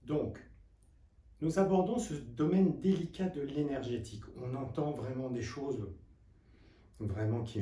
Donc, nous abordons ce domaine délicat de l'énergétique. On entend vraiment des choses vraiment qui,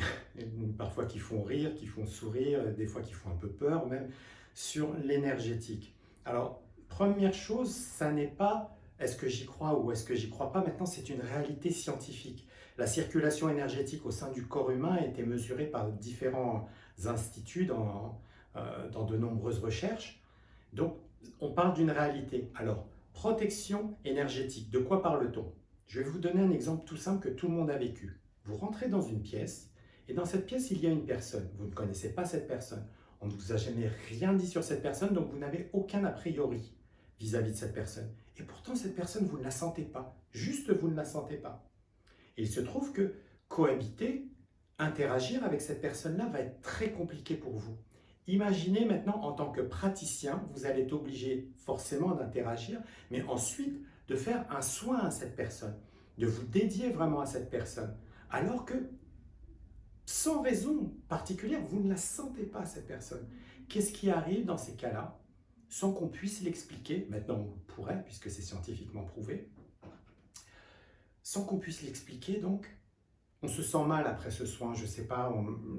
parfois qui font rire, qui font sourire, des fois qui font un peu peur même, sur l'énergétique. Alors, première chose, ça n'est pas est-ce que j'y crois ou est-ce que j'y crois pas, maintenant c'est une réalité scientifique. La circulation énergétique au sein du corps humain a été mesurée par différents instituts dans de nombreuses recherches. Donc, on parle d'une réalité. Alors, protection énergétique, de quoi parle-t-on? Je vais vous donner un exemple tout simple que tout le monde a vécu. Vous rentrez dans une pièce, et dans cette pièce, il y a une personne. Vous ne connaissez pas cette personne. On ne vous a jamais rien dit sur cette personne, donc vous n'avez aucun a priori vis-à-vis de cette personne. Et pourtant, cette personne, vous ne la sentez pas. Juste, vous ne la sentez pas. Et il se trouve que cohabiter, interagir avec cette personne-là va être très compliqué pour vous. Imaginez maintenant, en tant que praticien, vous allez être obligé forcément d'interagir, mais ensuite de faire un soin à cette personne, de vous dédier vraiment à cette personne. Alors que, sans raison particulière, vous ne la sentez pas, cette personne. Qu'est-ce qui arrive dans ces cas-là, sans qu'on puisse l'expliquer? Maintenant, on pourrait, puisque c'est scientifiquement prouvé. Sans qu'on puisse l'expliquer, donc, on se sent mal après ce soin, je ne sais pas,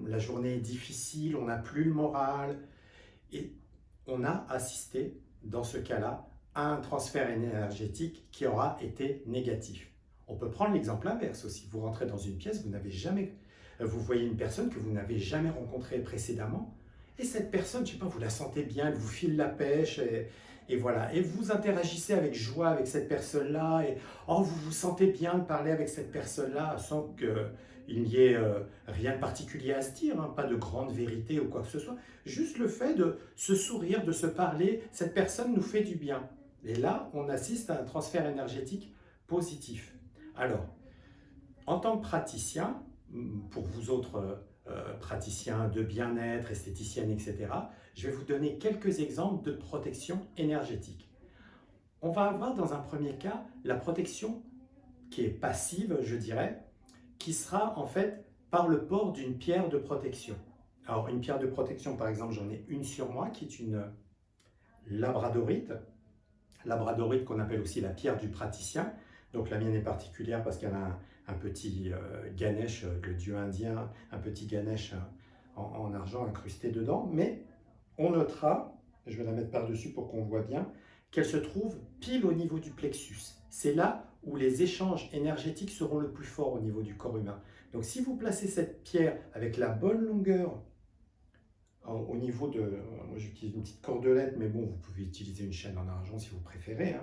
la journée est difficile, on n'a plus le moral. Et on a assisté, dans ce cas-là, à un transfert énergétique qui aura été négatif. On peut prendre l'exemple inverse aussi. Vous rentrez dans une pièce, vous voyez une personne que vous n'avez jamais rencontrée précédemment, et cette personne, je ne sais pas, vous la sentez bien, elle vous file la pêche, et voilà. Et vous interagissez avec joie avec cette personne-là, et oh, vous vous sentez bien de parler avec cette personne-là, sans qu'il n'y ait rien de particulier à se dire, hein, pas de grande vérité ou quoi que ce soit. Juste le fait de se sourire, de se parler, cette personne nous fait du bien. Et là, on assiste à un transfert énergétique positif. Alors, en tant que praticien, pour vous autres praticiens de bien-être, esthéticiennes, etc., je vais vous donner quelques exemples de protection énergétique. On va avoir dans un premier cas la protection qui est passive, je dirais, qui sera en fait par le port d'une pierre de protection. Alors une pierre de protection, par exemple, j'en ai une sur moi qui est une labradorite. Labradorite qu'on appelle aussi la pierre du praticien. Donc la mienne est particulière parce qu'elle a un petit Ganesh, le dieu indien, un petit Ganesh en argent incrusté dedans. Mais on notera, je vais la mettre par-dessus pour qu'on voit bien, qu'elle se trouve pile au niveau du plexus. C'est là où les échanges énergétiques seront le plus forts au niveau du corps humain. Donc si vous placez cette pierre avec la bonne longueur au niveau de... Moi j'utilise une petite cordelette, mais bon, vous pouvez utiliser une chaîne en argent si vous préférez.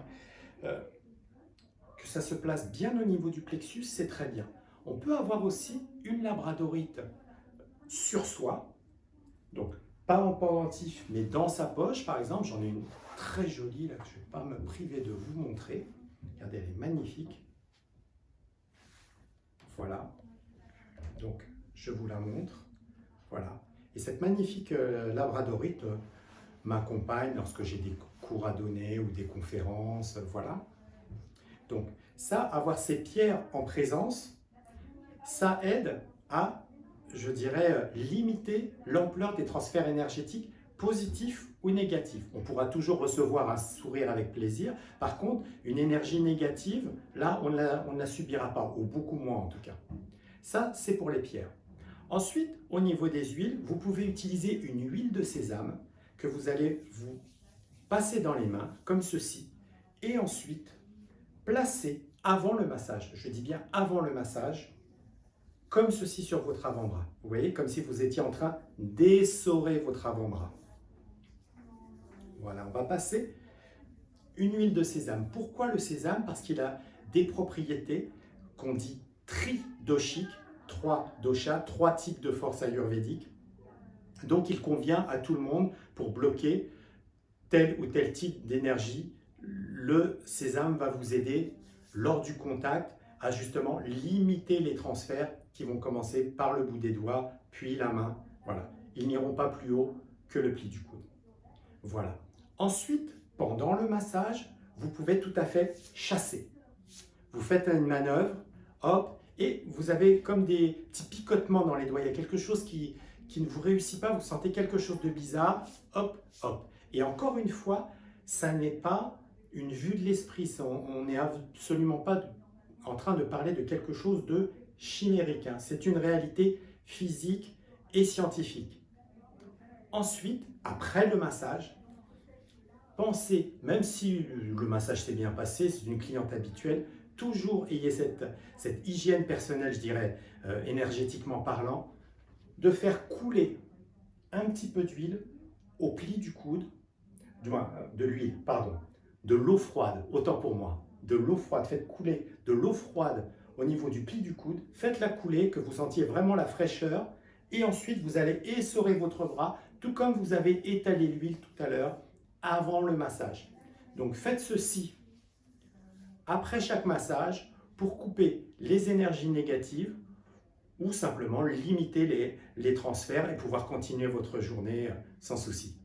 Que ça se place bien au niveau du plexus, c'est très bien. On peut avoir aussi une labradorite sur soi, donc pas en pendentif, mais dans sa poche, par exemple. J'en ai une très jolie, là, que je ne vais pas me priver de vous montrer. Regardez, elle est magnifique. Voilà. Donc, je vous la montre. Voilà. Et cette magnifique labradorite m'accompagne lorsque j'ai des cours à donner ou des conférences. Voilà. Donc, ça, avoir ces pierres en présence, ça aide à, je dirais, limiter l'ampleur des transferts énergétiques positifs ou négatifs. On pourra toujours recevoir un sourire avec plaisir. Par contre, une énergie négative, là, on ne la subira pas, ou beaucoup moins en tout cas. Ça, c'est pour les pierres. Ensuite, au niveau des huiles, vous pouvez utiliser une huile de sésame que vous allez vous passer dans les mains, comme ceci, et ensuite placer avant le massage, je dis bien avant le massage, comme ceci sur votre avant-bras. Vous voyez, comme si vous étiez en train d'essorer votre avant-bras. Voilà, on va passer une huile de sésame. Pourquoi le sésame? Parce qu'il a des propriétés qu'on dit tridoshiques, 3 doshas, 3 types de force ayurvédique. Donc il convient à tout le monde pour bloquer tel ou tel type d'énergie. Le sésame va vous aider lors du contact à justement limiter les transferts qui vont commencer par le bout des doigts, puis la main. Voilà, ils n'iront pas plus haut que le pli du coude. Voilà. Ensuite, pendant le massage, vous pouvez tout à fait chasser. Vous faites une manœuvre, hop, et vous avez comme des petits picotements dans les doigts. Il y a quelque chose qui ne vous réussit pas, vous sentez quelque chose de bizarre, hop, hop. Et encore une fois, ça n'est pas une vue de l'esprit. On n'est absolument pas en train de parler de quelque chose de chimérique, hein. C'est une réalité physique et scientifique. Ensuite, après le massage, pensez, même si le massage s'est bien passé, c'est une cliente habituelle, toujours ayez cette hygiène personnelle, je dirais, énergétiquement parlant, de faire couler un petit peu d'huile au pli du coude, du moins de l'huile, pardon, de l'eau froide, autant pour moi, de l'eau froide, faites couler de l'eau froide au niveau du pli du coude, faites-la couler, que vous sentiez vraiment la fraîcheur, et ensuite vous allez essorer votre bras, tout comme vous avez étalé l'huile tout à l'heure, avant le massage. Donc faites ceci après chaque massage pour couper les énergies négatives ou simplement limiter les transferts et pouvoir continuer votre journée sans souci.